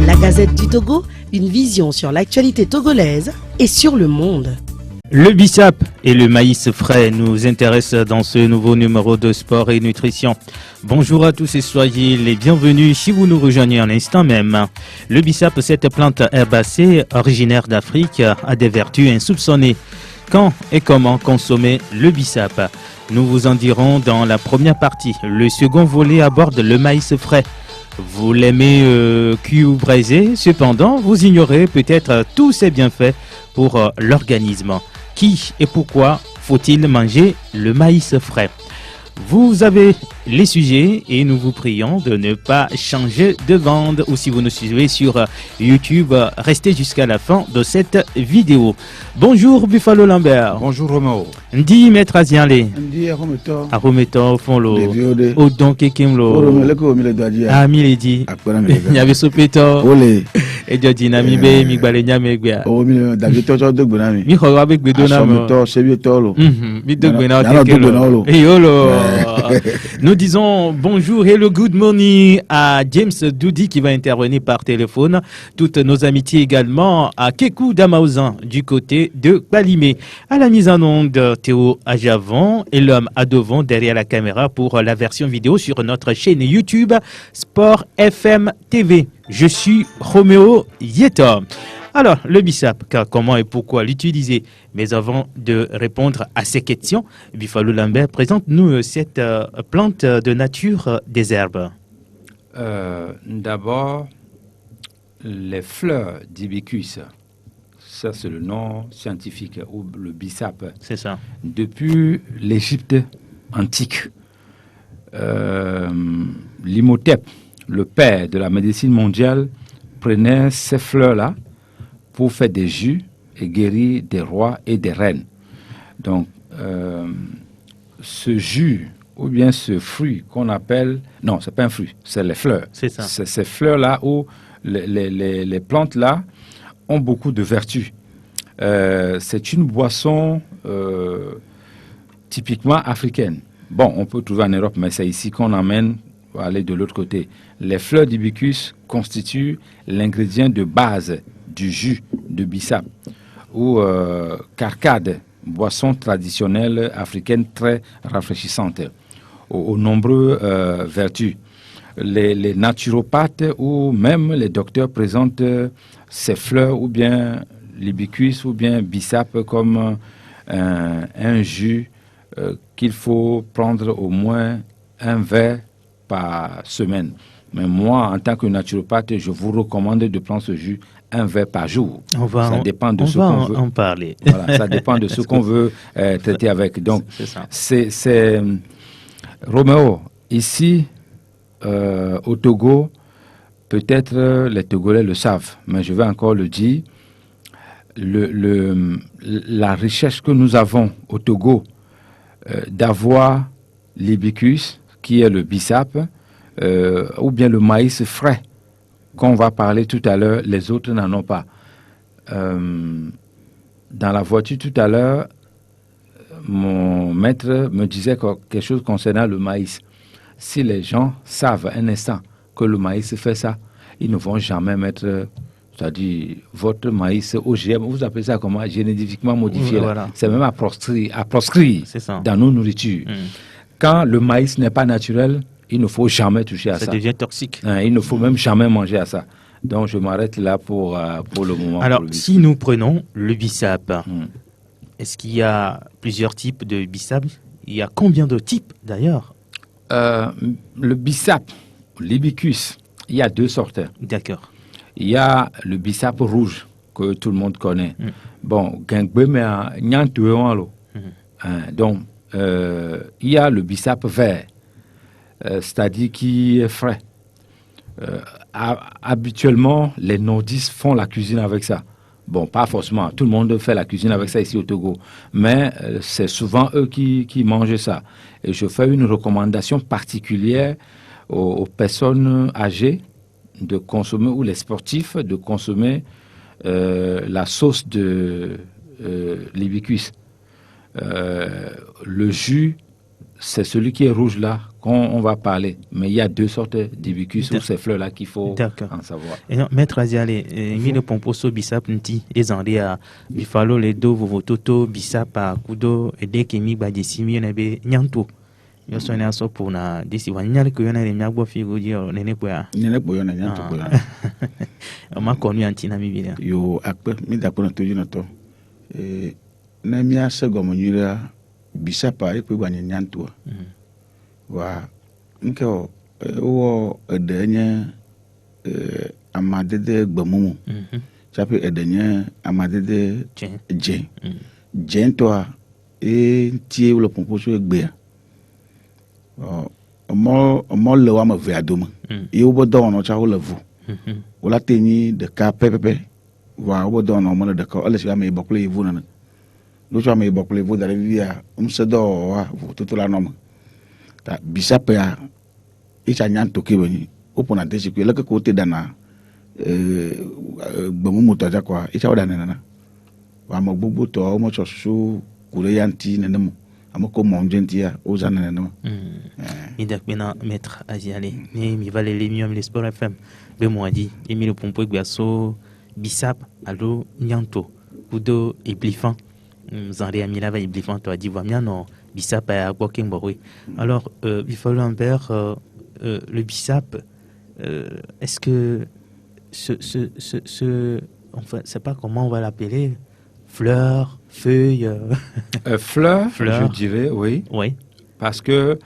La Gazette du Togo, une vision sur l'actualité togolaise et sur le monde. Le bissap et le maïs frais nous intéressent dans ce nouveau numéro de Sport et Nutrition. Bonjour à tous et soyez les bienvenus si vous nous rejoignez en instant même. Le bissap, cette plante herbacée originaire d'Afrique, a des vertus insoupçonnées. Quand et comment consommer le bissap? Nous vous en dirons dans la première partie. Le second volet aborde le maïs frais. Vous l'aimez cuit ou braisé, cependant vous ignorez peut-être tous ses bienfaits pour l'organisme. Qui et pourquoi faut-il manger le maïs frais? Vous avez les sujets et nous vous prions de ne pas changer de bande, ou si vous nous suivez sur YouTube, restez jusqu'à la fin de cette vidéo. Bonjour Buffalo Lambert. Bonjour Romeo. Ndi Maître Azianle. Ndi Arometo. Arometo Fonlo. Odon Kekimlo. Miledi. Nyabe Sopeto. Ole. Ejo dinami be mi gbale nyame gbe. O mi David Tojo dogbo na mi. Mi ho wa be gbe do na mo. Arometo sebi tolo. Mi dogbo na Kekelo. Eyolo. Nous disons bonjour et le good morning à James Doudi qui va intervenir par téléphone. Toutes nos amitiés également à Kekou Damaouzan du côté de Balimé. À la mise en onde, Théo Ajavon et l'homme à devant derrière la caméra pour la version vidéo sur notre chaîne YouTube Sport FM TV. Je suis Roméo Yeta. Alors, le bissap, comment et pourquoi l'utiliser? Mais avant de répondre à ces questions, Buffalo Lambert, présente-nous cette plante de nature des herbes. D'abord, les fleurs d'hibiscus. Ça, c'est le nom scientifique, ou le bissap. C'est ça. Depuis l'Égypte antique, l'Imhotep, le père de la médecine mondiale, prenait ces fleurs-là pour faire des jus et guérir des rois et des reines. Donc, ce jus, ou bien ce fruit qu'on appelle... Non, ce n'est pas un fruit, c'est les fleurs. C'est ça. C'est ces fleurs-là où les plantes-là ont beaucoup de vertus. C'est une boisson typiquement africaine. Bon, on peut trouver en Europe, mais c'est ici qu'on emmène pour aller de l'autre côté. Les fleurs d'hibiscus constituent l'ingrédient de base du jus de bissap ou carcade, boisson traditionnelle africaine très rafraîchissante, aux nombreuses vertus. Les naturopathes ou même les docteurs présentent ces fleurs ou bien l'hibiscus ou bien bissap comme un jus qu'il faut prendre au moins un verre par semaine. Mais moi, en tant que naturopathe, je vous recommande de prendre ce jus un verre par jour. Ça dépend de ce qu'on veut. On va en parler. Voilà, ça dépend de ce qu'on veut traiter avec. Donc, c'est Roméo, ici, au Togo, peut-être les Togolais le savent, mais je vais encore le dire. La recherche que nous avons au Togo d'avoir l'hibiscus, qui est le bissap, ou bien le maïs frais, qu'on va parler tout à l'heure, les autres n'en ont pas. Dans la voiture tout à l'heure, mon maître me disait quelque chose concernant le maïs. Si les gens savent un instant que le maïs fait ça, ils ne vont jamais mettre, c'est-à-dire votre maïs OGM, vous appelez ça comment? Génétiquement modifié. Voilà. C'est même à proscrire dans nos nourritures. Quand le maïs n'est pas naturel, il ne faut jamais toucher à ça. Ça devient toxique. Il ne faut même jamais manger à ça. Donc, je m'arrête là pour le moment. Alors, si nous prenons le bissap, est-ce qu'il y a plusieurs types de bissap? Il y a combien de types, d'ailleurs? Le bissap, l'hibiscus, il y a deux sortes. D'accord. Il y a le bissap rouge, que tout le monde connaît. Bon, donc, il y a le bissap vert. C'est-à-dire qui est frais. Habituellement, les nordistes font la cuisine avec ça. Bon, pas forcément, tout le monde fait la cuisine avec ça ici au Togo, mais c'est souvent eux qui mangent ça. Et je fais une recommandation particulière aux personnes âgées de consommer, ou les sportifs, de consommer la sauce de l'hibiscus. Le jus c'est celui qui est rouge là qu'on va parler. Mais il y a 2 sortes d'hibicus ou ces fleurs-là qu'il faut en savoir. Et non, maître Aziale, mi le pomposo bisap nti ezande a bifalo le do vovototo bisap a kudo edeke mi gbadesi mi nebe nyanto. Yo so na so pour na desi wanyale ko yona le miagbo figo di nene kwa. Nene boyo na nyanto boyo. Ma konu anti na mi bile. Yo akpe mi da ko na toji na to. Na mi ase gomonyira bisapa e pe gba nyanto. Wa nke o edenye amadede gbemumu. Chape edenye amadede je. Je to a tie le pomposo egbe. Ọmọ le wa me ve adome. Ye wo do ono cha wo le vu. Wo la teni de ka pepepe. Wa wo do ono mo de ka ole si me bokle ye vu na. Lo cha me bokle vu da via se do wa to la no. Ta bisape a icha nyanto ke bani. Opo na desi ko le ko te dana gbemumu to ja kwa icha oda na. Wa mo gbogbo to mo cho su kure yanti na nemu. Amoko mongentia aux années. Midakbena maître Aziale, mi va l'émission les Sport FM. Be moi dit, Emile Pompo Guasso, Bissap, allo Nyanto, Kudo et Blifan. Zandé Amila va Blifan, toi dit Vamia non, Bissap à Walking Boy. Alors, il faut l'envers le Bissap. Est-ce que enfin, c'est pas comment on va l'appeler, fleurs, feuilles. Fleurs, je dirais, oui. Oui. Parce que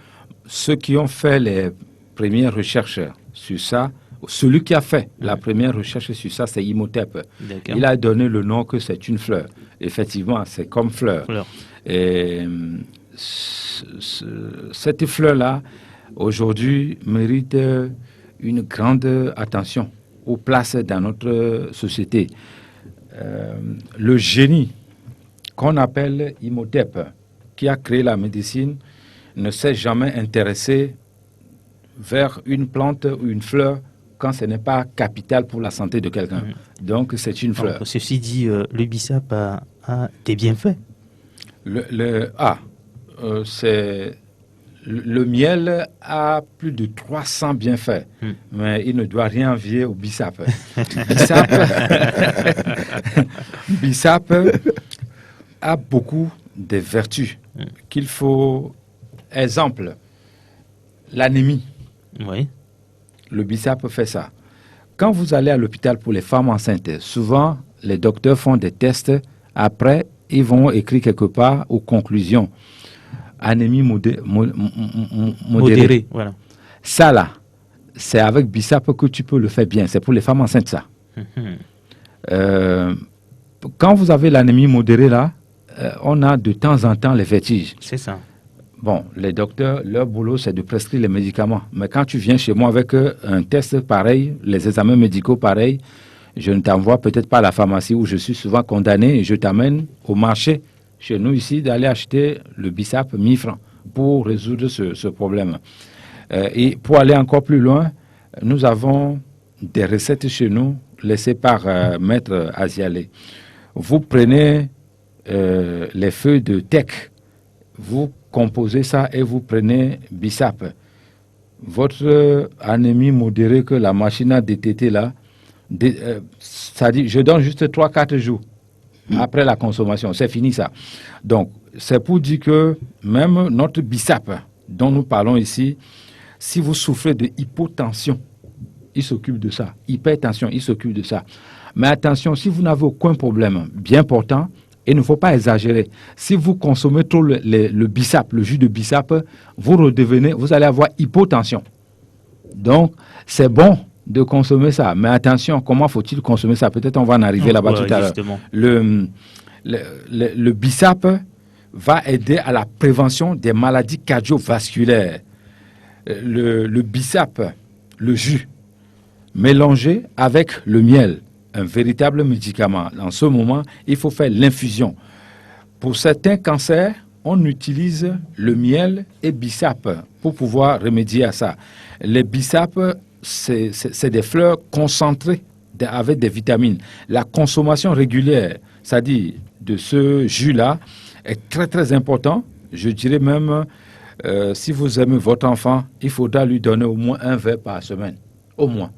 ceux qui ont fait les premières recherches sur ça, celui qui a fait la première recherche sur ça, c'est Imhotep. Il a donné le nom que c'est une fleur. Effectivement, c'est comme fleur. Et cette fleur-là, aujourd'hui, mérite une grande attention ou place dans notre société. Le génie qu'on appelle Imhotep, qui a créé la médecine, ne s'est jamais intéressé vers une plante ou une fleur quand ce n'est pas capital pour la santé de quelqu'un. Donc, c'est une fleur. Alors, ceci dit, le bissap a des bienfaits. C'est... Le miel a plus de 300 bienfaits, mais il ne doit rien envier au bissap. Bissap a beaucoup de vertus qu'il faut... Exemple, l'anémie. Oui. Le bissap fait ça. Quand vous allez à l'hôpital pour les femmes enceintes, souvent, les docteurs font des tests. Après, ils vont écrire quelque part aux conclusions. Anémie modérée. Voilà. Ça, là, c'est avec bissap que tu peux le faire bien. C'est pour les femmes enceintes, ça. Quand vous avez l'anémie modérée, là, on a de temps en temps les vertiges. C'est ça. Bon, les docteurs, leur boulot, c'est de prescrire les médicaments. Mais quand tu viens chez moi avec un test pareil, les examens médicaux pareils, je ne t'envoie peut-être pas à la pharmacie où je suis souvent condamné et je t'amène au marché, chez nous ici, d'aller acheter le bissap 1000 francs pour résoudre ce problème. Et pour aller encore plus loin, nous avons des recettes chez nous laissées par Maître Aziale. Vous prenez les feuilles de teck, vous composez ça et vous prenez bissap. Votre anémie modérée que la machine a détectée là, ça dit, je donne juste 3-4 jours après la consommation, c'est fini ça. Donc, c'est pour dire que même notre bissap dont nous parlons ici, si vous souffrez de hypotension, il s'occupe de ça. Hypertension, il s'occupe de ça. Mais attention, si vous n'avez aucun problème, bien important, il ne faut pas exagérer. Si vous consommez trop le bissap, le jus de bissap, vous allez avoir hypotension. Donc, c'est bon de consommer ça. Mais attention, comment faut-il consommer ça? Peut-être on va en arriver là-bas tout à l'heure. Le bissap va aider à la prévention des maladies cardiovasculaires. Le bissap, le jus, mélangé avec le miel, un véritable médicament. En ce moment, il faut faire l'infusion. Pour certains cancers, on utilise le miel et bissap pour pouvoir remédier à ça. Les bissap, c'est des fleurs concentrées avec des vitamines. La consommation régulière, c'est-à-dire de ce jus-là, est très très important. Je dirais même Si vous aimez votre enfant, il faudra lui donner au moins un verre par semaine. Au moins.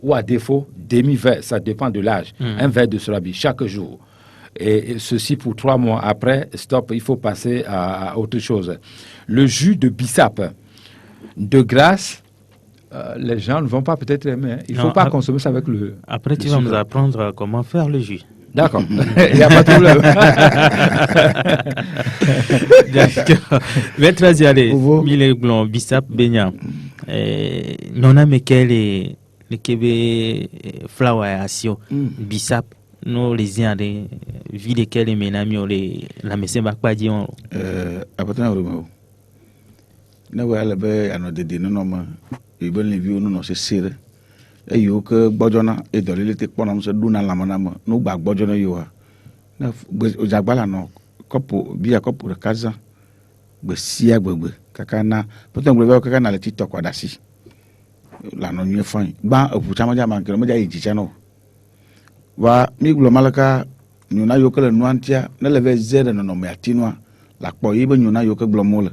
Ou à défaut, demi-verre, ça dépend de l'âge. Un verre de solabi chaque jour. Et ceci pour 3 mois. Après, stop, il faut passer à autre chose. Le jus de bissap, de grâce, les gens ne vont pas peut-être aimer. Hein. Il ne faut pas consommer ça avec le. Après, tu vas nous apprendre comment faire le jus. D'accord, il n'y a pas de problème. D'accord. Maître Aziale, mille blanc, bissap, benya. Non, mais quel est le kebe flower asio, bissap, nous les yens de vie lesquels les ménamios, la messe bakpa dit on. Après, on ne voit pas à nos dédés, non, non, il veut les vieux, non, c'est serré. Et yo que bojona et dans les technologies se donnent la manama nous bag bojona yo na jagbala no kopo bia kopo de kaza be sia gbegbe kaka na peut-être gbegbe kaka na le TikTok wadasi la no nyu fan ba opucha ma jama nkere ma ja ijicha no wa mi glo malaka nyuna yo kele nuantia na le vezere no me atinwa la po yibe nyuna yo ke glo mole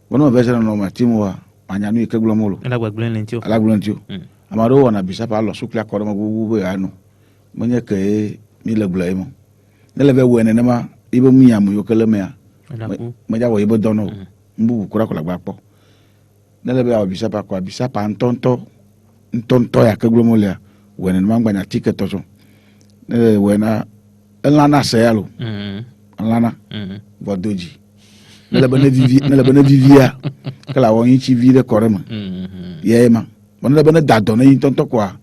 wono vezere no me atinwa anya nu ke glo mole ala gbegble lentio amaro wana bisap alo sukla ko ma bubu anu manya ke mi le blay mo ne le wene ne ma ibe mu yamu yo kele me ma ja wo ibe dono mbu kura ko la gbapo ne le be a bisap antonto ya ke glomo le wene ma ngba na ticket to so ne wena elana se yalo elana vodoji ne le bene vivia kala won chi vie de korema yema on a besoin d'adonner une tonton quoi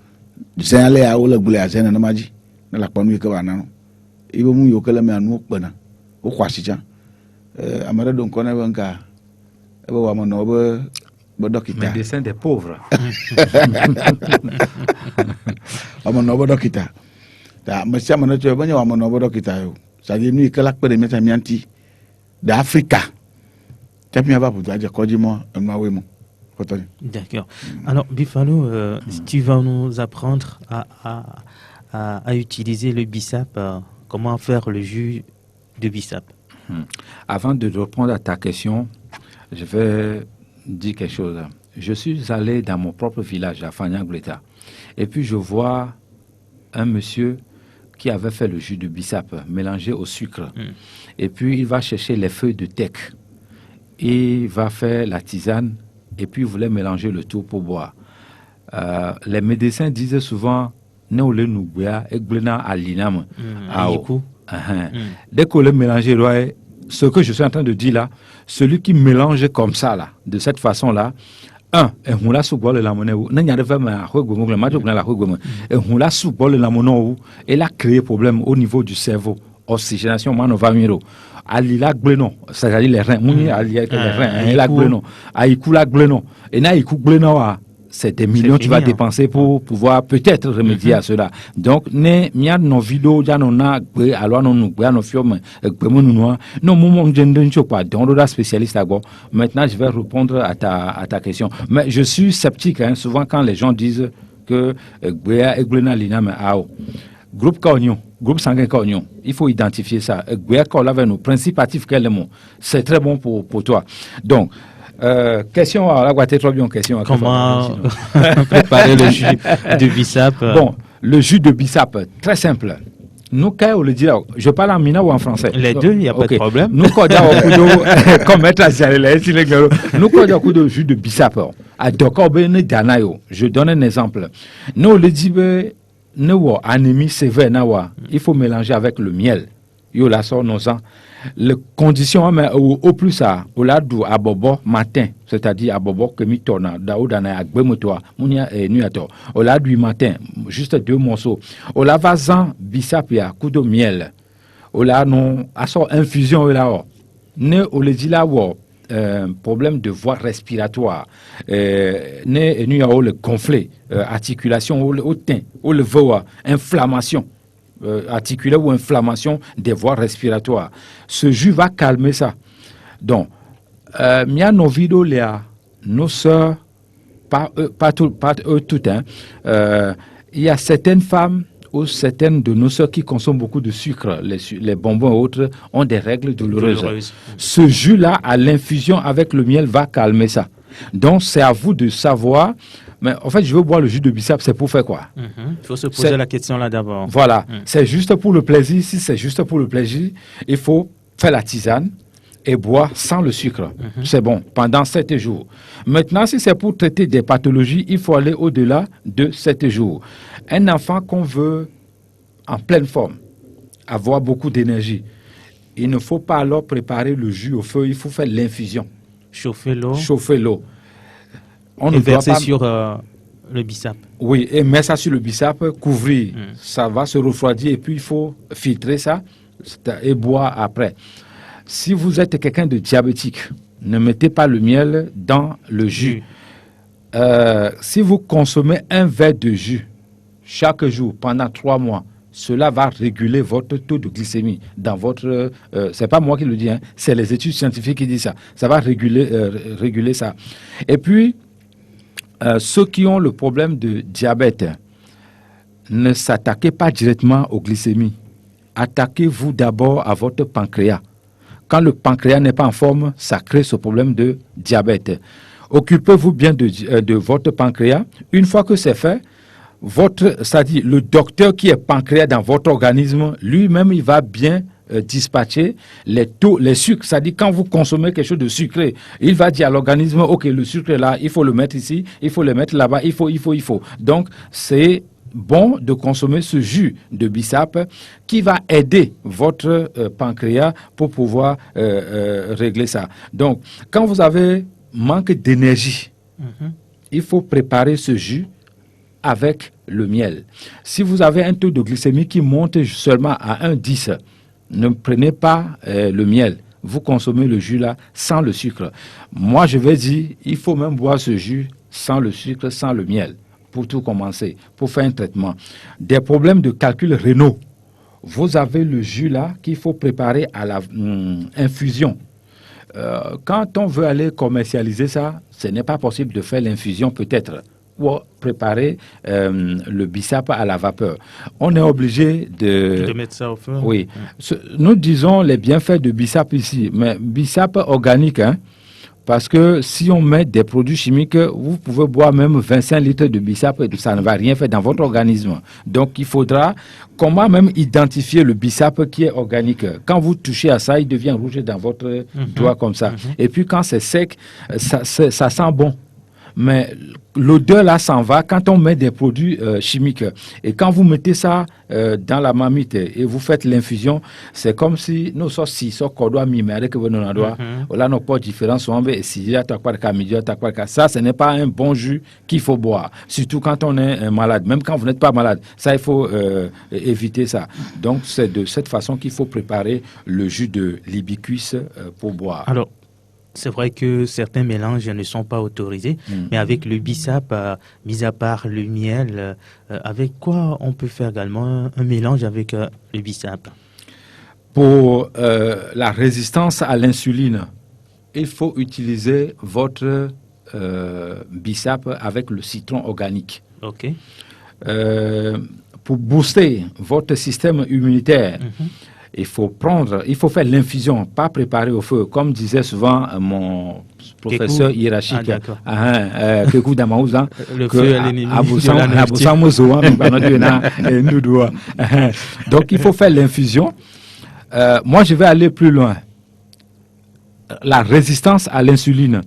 c'est aller à la boule à zéna na maji na la panu ke bana no ibo mu yo kala me anu okpana o kwasi cha amara don kona banka ebe wa mo no be dokita médecin des pauvres amano be dokita ta ma sia mo no to banya wa mo no be dokita yo ça dit nu kala pere meta mianti d'Africa tapia va pour dire ko mo ma we mo. D'accord. Alors, Bifalo, tu vas nous apprendre à utiliser le bissap, comment faire le jus de bissap. Avant de répondre à ta question, je vais dire quelque chose. Je suis allé dans mon propre village, à Fagnagleta, et puis je vois un monsieur qui avait fait le jus de bissap mélangé au sucre. Et puis il va chercher les feuilles de teck. Il va faire la tisane. Et puis, il voulait mélanger le tout pour boire. Les médecins disaient souvent, dès qu'on le mélangeait, ce que je suis en train de dire là, celui qui mélange comme ça, là, de cette façon-là, il a créé problème au niveau du cerveau. Oxygénation, manovamiro. Alila gleno, c'est-à-dire les reins. Mouni alia les reins. Il a gleno. Aïkou la gleno. Et na aïkou gleno, c'est des millions que tu vas dépenser pour pouvoir peut-être remédier à cela. Donc, ne mia no vidéo ja no na gbe alors non nous gbe no fiome gbe mo noa. Non moment jenden chopa donc là spécialiste à go. Maintenant, je vais répondre à ta question. Mais je suis sceptique hein, souvent quand les gens disent que gbe glena lina mais ao. Groupe Cognon, groupe sanguin Cognon, il faut identifier ça. Nos principes actifs, c'est très bon pour toi. Donc, question à la Guaté, trop bien question. Comment préparer le jus de bissap? Bon, le jus de bissap, très simple. Nous, quand on le dit, je parle en mina ou en français? Les deux, il n'y a pas de problème. Nous, quand on a comme être nous, quand on a de jus de bissap, à Dokobe, je donne un exemple. Nous, on le dit, anémie sévère il faut mélanger avec le miel. Yo la sort nos ans. Les conditions mais au plus ça, au la du abobo matin, c'est-à-dire abobo que mi tourna daoudana agbemotoa munia et nuato. Au la du matin, juste 2 morceaux. Au la vazan bisapia coup de miel. Au la non à son infusion là. Ne au le dit là problème de voie respiratoire, le conflit, articulation au teint, au le voix, inflammation articulaire ou inflammation des voies respiratoires. Ce jus va calmer ça. Donc, mia nos vidéos nos sœurs, pas toutes, il y a certaines femmes où certaines de nos sœurs qui consomment beaucoup de sucre, les bonbons et autres, ont des règles douloureuses. Ce jus-là, à l'infusion avec le miel, va calmer ça. Donc, c'est à vous de savoir. Mais en fait, je veux boire le jus de bissap, c'est pour faire quoi? Il faut se poser la question là d'abord. Voilà, c'est juste pour le plaisir. Si c'est juste pour le plaisir, il faut faire la tisane et boire sans le sucre. C'est bon, pendant 7 jours. Maintenant, si c'est pour traiter des pathologies, il faut aller au-delà de 7 jours. Un enfant qu'on veut en pleine forme, avoir beaucoup d'énergie, il ne faut pas alors préparer le jus au feu, il faut faire l'infusion. Chauffer l'eau. Chauffer l'eau. On Et ne doit verser pas... sur le bissap. Oui, et mettre ça sur le bissap, couvrir. Ça va se refroidir et puis il faut filtrer ça et boire après. Si vous êtes quelqu'un de diabétique, ne mettez pas le miel dans le jus. Si vous consommez un verre de jus chaque jour pendant 3 mois, cela va réguler votre taux de glycémie dans votre... c'est pas moi qui le dis, hein, c'est les études scientifiques qui disent ça. Ça va réguler ça. Et puis, ceux qui ont le problème de diabète, ne s'attaquez pas directement aux glycémies. Attaquez-vous d'abord à votre pancréas. Quand le pancréas n'est pas en forme, ça crée ce problème de diabète. Occupez-vous bien de votre pancréas. Une fois que c'est fait, c'est-à-dire le docteur qui est pancréas dans votre organisme, lui-même, il va bien dispatcher les sucres. C'est-à-dire quand vous consommez quelque chose de sucré, il va dire à l'organisme, ok, le sucre est là, il faut le mettre ici, il faut le mettre là-bas, il faut. Donc, c'est bon de consommer ce jus de bissap qui va aider votre pancréas pour pouvoir régler ça. Donc, quand vous avez manque d'énergie, il faut préparer ce jus avec le miel. Si vous avez un taux de glycémie qui monte seulement à 1,10, ne prenez pas le miel. Vous consommez le jus là sans le sucre. Moi, je vais dire, il faut même boire ce jus sans le sucre, sans le miel, pour tout commencer, pour faire un traitement. Des problèmes de calcul rénaux. Vous avez le jus là qu'il faut préparer à la infusion. Quand on veut aller commercialiser ça, ce n'est pas possible de faire l'infusion peut-être, ou préparer le bissap à la vapeur. On est obligé de mettre ça au feu. Oui. Nous disons les bienfaits de bissap ici, mais bissap organique, hein, parce que si on met des produits chimiques, vous pouvez boire même 25 litres de bissap et ça ne va rien faire dans votre organisme. Donc, il faudra comment même identifier le bissap qui est organique. Quand vous touchez à ça, il devient rouge dans votre doigt comme ça. Et puis, quand c'est sec, ça sent bon. Mais l'odeur là s'en va quand on met des produits chimiques. Et quand vous mettez ça dans la marmite et vous faites l'infusion, c'est comme si nous sommes cordois mimérés que vous n'en doit. Là, nos pas différents sont ça, ce n'est pas un bon jus qu'il faut boire. Surtout quand on est malade. Même quand vous n'êtes pas malade, ça, il faut éviter ça. Donc, c'est de cette façon qu'il faut préparer le jus de l'hibiscus pour boire. Alors, c'est vrai que certains mélanges ne sont pas autorisés, mais avec le bissap, mis à part le miel, avec quoi on peut faire également un mélange avec le bissap? Pour la résistance à l'insuline, il faut utiliser votre bissap avec le citron organique. Ok. Pour booster votre système immunitaire, il faut faire l'infusion, pas préparer au feu. Comme disait souvent mon professeur hiérarchique, Kekou Damaouza, le feu est l'ennemi de la Donc, il faut faire l'infusion. Moi, je vais aller plus loin. La résistance à l'insuline.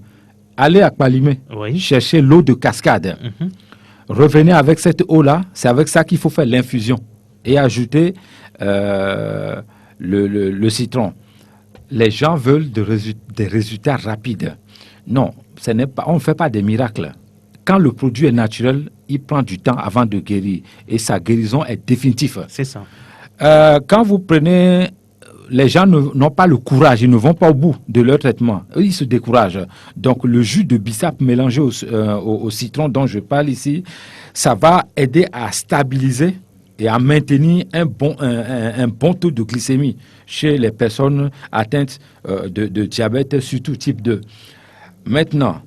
Allez à Kpalimé, chercher l'eau de cascade. Revenez avec cette eau-là, c'est avec ça qu'il faut faire l'infusion. Et ajouter le citron. Les gens veulent des résultats rapides. Non, on ne fait pas des miracles. Quand le produit est naturel, il prend du temps avant de guérir. Et sa guérison est définitive. C'est ça. Quand vous prenez... Les gens n'ont pas le courage, ils ne vont pas au bout de leur traitement. Eux, ils se découragent. Donc, le jus de bissap mélangé au citron dont je parle ici, ça va aider à stabiliser et à maintenir un bon taux de glycémie chez les personnes atteintes de diabète, surtout type 2. Maintenant,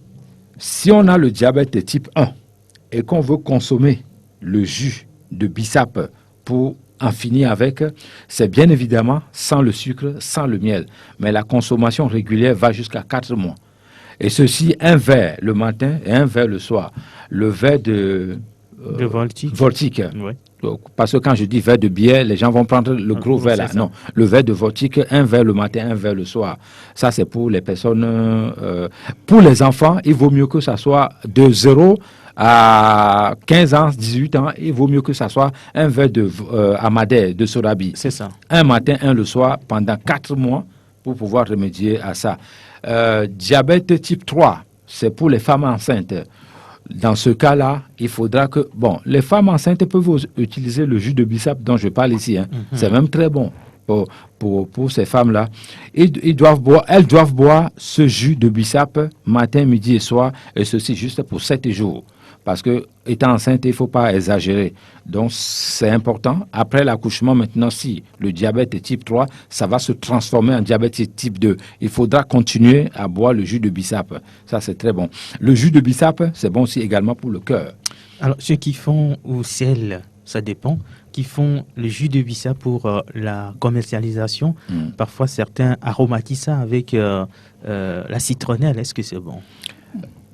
si on a le diabète type 1 et qu'on veut consommer le jus de bissap pour en finir avec, c'est bien évidemment sans le sucre, sans le miel. Mais la consommation régulière va jusqu'à 4 mois. Et ceci, un verre le matin et un verre le soir. Le verre de Voltic. Ouais. Donc, parce que quand je dis verre de bière, les gens vont prendre le gros verre là. Non, le verre de Voltic, un verre le matin, un verre le soir. Ça, c'est pour les personnes... pour les enfants, il vaut mieux que ça soit de 0 à 15 ans, 18 ans, il vaut mieux que ça soit un verre de Amadère, de Sorabi. C'est ça. Un matin, un le soir, pendant 4 mois, pour pouvoir remédier à ça. Diabète type 3, c'est pour les femmes enceintes. Dans ce cas-là, il faudra que... Bon, les femmes enceintes peuvent utiliser le jus de bissap dont je parle ici. Hein. C'est même très bon pour ces femmes-là. Elles doivent boire ce jus de bissap matin, midi et soir, et ceci juste pour 7 jours. Parce que, étant enceinte, il ne faut pas exagérer. Donc, c'est important. Après l'accouchement, maintenant, si le diabète est type 3, ça va se transformer en diabète type 2. Il faudra continuer à boire le jus de bissap. Ça, c'est très bon. Le jus de bissap, c'est bon aussi également pour le cœur. Alors, ceux qui font ou celles, ça dépend, qui font le jus de bissap pour la commercialisation, parfois certains aromatisent ça avec la citronnelle. Est-ce que c'est bon?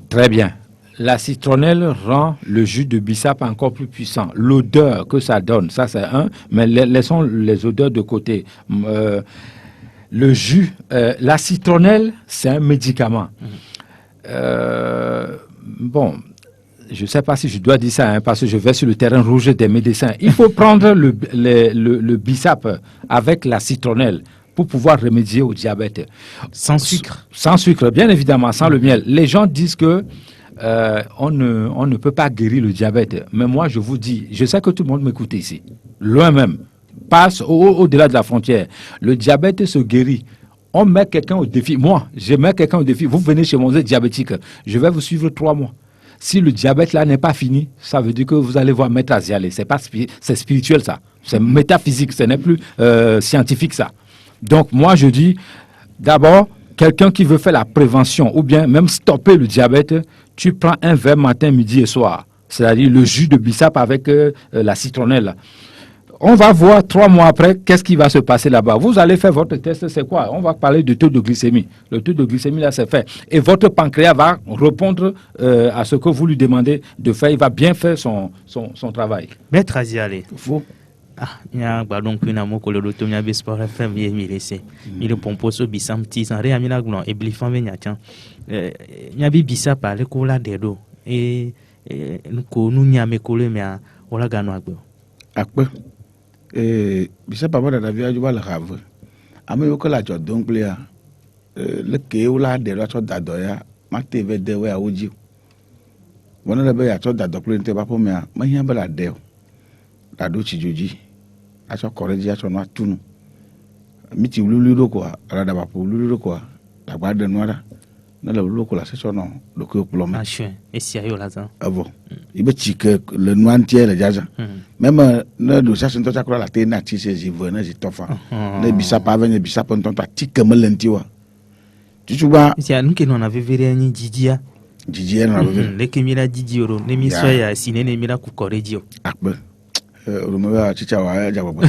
Très bien. La citronnelle rend le jus de bissap encore plus puissant. L'odeur que ça donne, ça c'est un, mais laissons les odeurs de côté. Le jus, la citronnelle, c'est un médicament. Bon, je ne sais pas si je dois dire ça, hein, parce que je vais sur le terrain rouge des médecins. Il faut prendre le bissap avec la citronnelle pour pouvoir remédier au diabète. Sans sucre? Sans sucre, bien évidemment, sans le miel. Les gens disent que on ne peut pas guérir le diabète. Mais moi, je vous dis, je sais que tout le monde m'écoute ici, loin même, passe au-delà de la frontière. Le diabète se guérit. On met quelqu'un au défi. Moi, je mets quelqu'un au défi. Vous venez chez moi, vous êtes diabétique. Je vais vous suivre 3 mois. Si le diabète là n'est pas fini, ça veut dire que vous allez voir Maître Azialé. C'est spirituel ça. C'est métaphysique. Ce n'est plus scientifique ça. Donc moi, je dis, d'abord, quelqu'un qui veut faire la prévention ou bien même stopper le diabète, tu prends un verre matin, midi et soir. C'est-à-dire le jus de bissap avec la citronnelle. On va voir 3 mois après qu'est-ce qui va se passer là-bas. Vous allez faire votre test, c'est quoi? On va parler de taux de glycémie. Le taux de glycémie, là, c'est fait. Et votre pancréas va répondre à ce que vous lui demandez de faire. Il va bien faire son travail. Maître Azialé. Faut. Il y a un ballon qui n'a pas le temps de sport FM. Il y a le pomposo bisam tisan ré amina glon et blifan venyatian. Il y a bisap à l'école d'edo et nous n'y a mes collègues mais à la gano agbo. Akpe. Bisap avant la vie à jouer le rave. Ame yo kola jo donc player. Le ke ou la de la cho dadoya. Ma TV de we a oji. Wana le be ya cho dado play te ba po me a. Ma hian ba la de. Dado chijoji. Acho koreji acho no atunu. Miti ululu quoi. Ala da ba po ululu quoi. La gba de noira. Na le ululu ko la se no le ko plomé. Ah chien. Et si ayo la ça. Avo. Ibe chike le noir entier le jaja. Même ne do ça sento chakra la te na ti se jivona ji tofa. Ne bisa pa venye bisa pon ton ta tike melenti wa. Tu vois. Si anu ke non avait véré ni Didia. Didia naave. Le kemira Didioro, ne mi soya sine ne mira ku koreji. Akbe. Rumba chicha wa ja baba.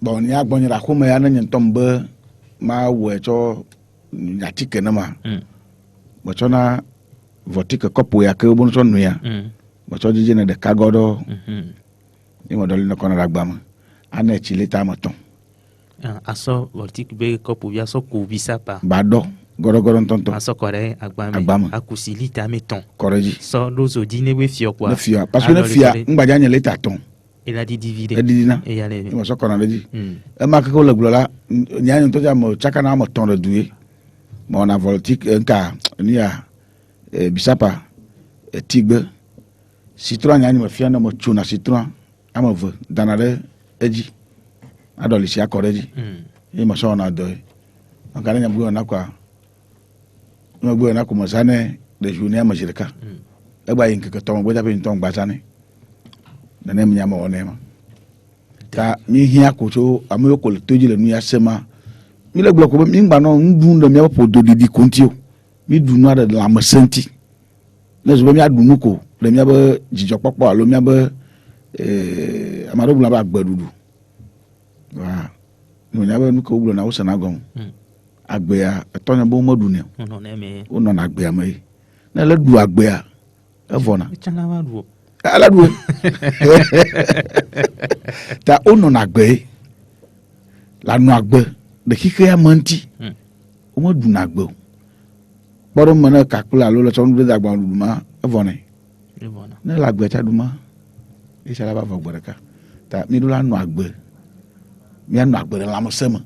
Bon ni agbon ra ko me ya na ntombe ma we cho ya tike na ma. Bo cho na votique kopo ya ke bo cho nu ya. Bo cho jije na de kagodo. Ni mo doli na kona ra gba ma. Ana chileta ma ton. Aso votique be kopo ya so ku bisapa. Bado. Goro ntonto. Aso kore agbame. Akusilita meton. Koreji. So lozo dine we fio kwa. Ne fia parce que ne fia ngbaja nya leta ton. Il a dit divider. E didina. Et yale. Mo so kona leji. E ma ko le glola nya nto ja mo chaka na mo ton de doué. Mo na voltique nka ni ya bisapa tigbe. Citron nya ni mo fia na mo chuna citron. Ama ve danare eji. Adoli si akoreji. E mo so na do. Ngana nya bu na kwa. No bu na ko mo sane de journée ma jirka. E ba yin ke to mo bo ja be nton gba sane. Na nem nya ma onema. Ta mi hia ko cho amoyo ko toji le nu ya sema. Mi le gbo ko mi ngba no ndu ndo mi apo do didi kontio. Mi du no da la masenti. Ne zo mi adu nu ko le mi aba jijo popo alo mi aba amado bla ba gbedudu wa no nya ba nu ko blo na wo sana gon agbe ya etonya bo modu ne o no na agbe amai na la du agbe ya evona ala du ta o no na agbe la nu agbe de kike ya manti o modu na agbe boro mana kakula lo so ndu da gba duma evona na la agbe ta duma isala ba vogbereka ta mi do la nu agbe mi anu agbe la mo sema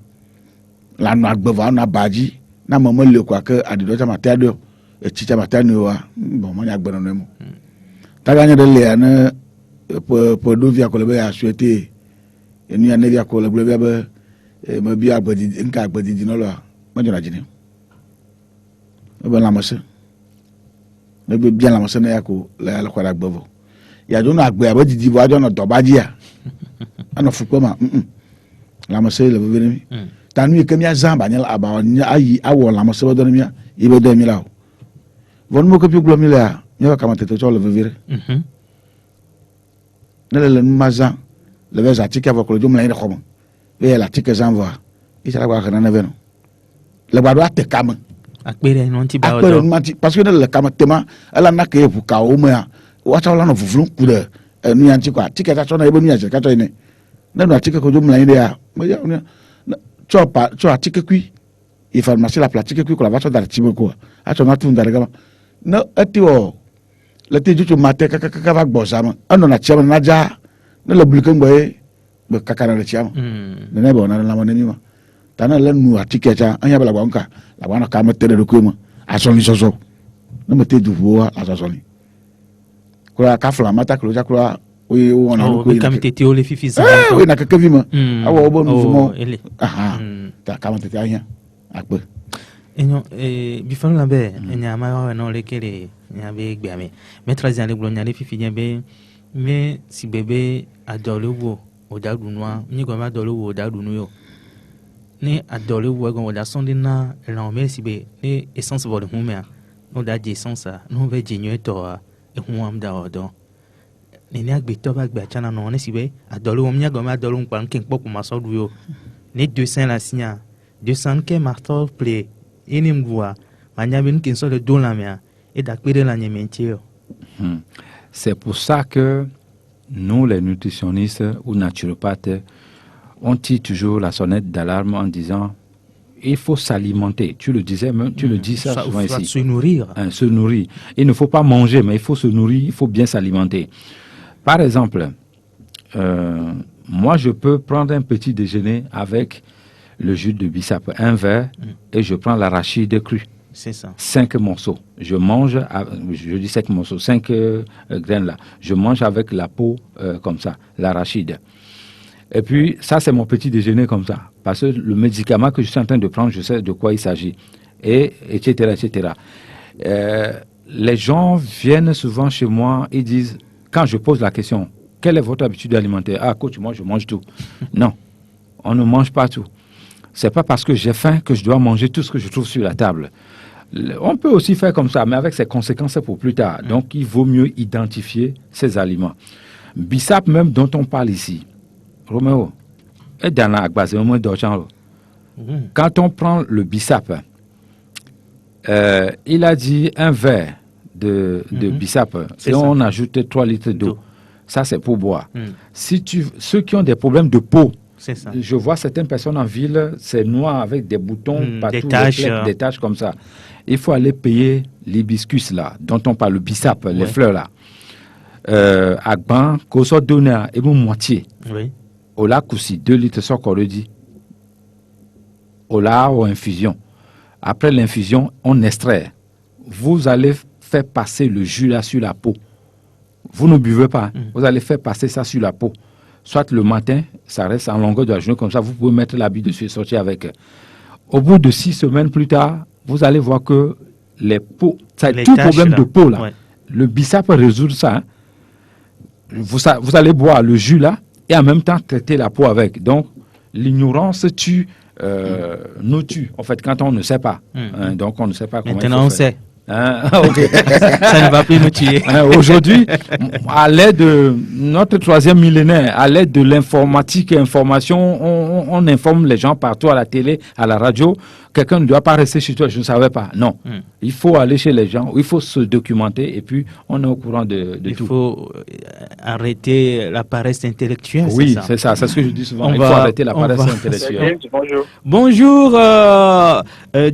la nu agbe va na baji na mo le kwa ke adido chama tadio e chicha matani wa bon mo nya agbe no mo ta ganya de le na po do via ko le ya souhaiter e ni ane via ko le bia be mo bi agbe di nka agbe di no lo mo jona jini o be la mo se ne be bien la mo se na ya ko la ko agbe vo ya do na agbe abadi vo ajo no do baji ya ana fuko ma la mo se le be ni tanu ke mi azamba ni aba ayi awo la mo se do ni mi ibe do mi la von mo ko pi glo mi la mi ka ma tete to le vivre ne le mazan le ve zatika va ko le jumla ni khoma e la tike zanva isala kwa kana na veno le gbado atekama akpere no ti ba odo parce que le kama tema ala na ke bu ka o ma wa ta la no fufulu ku de nu yan ti kwa tike ta so na ebo nu yan ka to ni na no tike ko jumla ni ya mo ya cho atike kui e pharmacie la pratique kui ko la va so dar timo ko a to na tu ndare kama no ati o le ti juju mate ka va gbo sama ando na chiama na ja na le bulike ngbe be kakana le chiama ne bo na la mo ne mi ma tana le nu atike cha anya bala gwanka la bana ka mete de ko ma asoni soso no mete du bo asoni ko ka fla mata ko ja ko oui on a ko comme tete o le fifi za oui na ka vi ma awo bo nu mo aha ta ka mete anya akpe enyo bifano lambe enya ma no le kele nya be gbe me trazi ale glo nya le fifi nya be me si bebe adolowo odadunwa ni go ma adolowo odadunu yo ni adolowo go da sonde na la me si be ni essence vol humia no da di essence no be jinyo to e hu am da odo ni agbe to ba gbe chana no ni si be adolowo mi go ma adolowo npa nkin popo ma so du yo ni 200 la signa 200 ke marteau play inimgwa manyabin kin so de dolamia et d'acpérer la nyementier. C'est pour ça que nous, les nutritionnistes ou naturopathes, on tire toujours la sonnette d'alarme en disant il faut s'alimenter. Tu le disais, tu le dis ça souvent ici. Se nourrir. Se nourrir. Il ne faut pas manger, mais il faut se nourrir, il faut bien s'alimenter. Par exemple, moi, je peux prendre un petit déjeuner avec le jus de bissap, un verre, et je prends l'arachide cru. C'est ça. 5 morceaux. Je mange, je dis 5 morceaux, 5 graines là. Je mange avec la peau comme ça, l'arachide. Et puis, ça, c'est mon petit déjeuner comme ça. Parce que le médicament que je suis en train de prendre, je sais de quoi il s'agit. Et etc., etc. Les gens viennent souvent chez moi et disent, quand je pose la question, quelle est votre habitude alimentaire? Ah, coach, moi, je mange tout. Non, on ne mange pas tout. C'est pas parce que j'ai faim que je dois manger tout ce que je trouve sur la table. On peut aussi faire comme ça, mais avec ses conséquences pour plus tard. Donc, il vaut mieux identifier ces aliments. Bissap même dont on parle ici, Roméo, quand on prend le bissap, il a dit un verre de bissap et on ajoute 3 litres d'eau. Ça, c'est pour boire. Ceux qui ont des problèmes de peau, ça. Je vois certaines personnes en ville, c'est noir avec des boutons partout, des taches comme ça. Il faut aller payer l'hibiscus là, dont on parle, le bissap, les fleurs là. Agban, koso donner et bon moitié. Oui. Ola koussi, 2 litres sans qu'on le dit. Ola ou infusion. Après l'infusion, on extrait. Vous allez faire passer le jus là sur la peau. Vous ne buvez pas. Vous allez faire passer ça sur la peau. Soit le matin, ça reste en longueur de la journée, comme ça, vous pouvez mettre l'habit dessus et sortir avec. Au bout de 6 semaines plus tard, vous allez voir que les peaux, ça tout problème de peau là, le bissap peut résoudre ça. Hein. Vous allez boire le jus là et en même temps traiter la peau avec. Donc, l'ignorance tue, nous tue, en fait, quand on ne sait pas. Donc, on ne sait pas comment maintenant, on sait. Hein, ok. Ça ne va plus nous tuer. Aujourd'hui, à l'aide de notre troisième millénaire, à l'aide de l'informatique et information, on informe les gens partout à la télé, à la radio. Quelqu'un ne doit pas rester chez toi, je ne savais pas. Non, il faut aller chez les gens, il faut se documenter et puis on est au courant de tout. Il faut arrêter la paresse intellectuelle. Oui, c'est ça, c'est ce que je dis souvent. Il faut arrêter la paresse intellectuelle. Bonjour. Bonjour,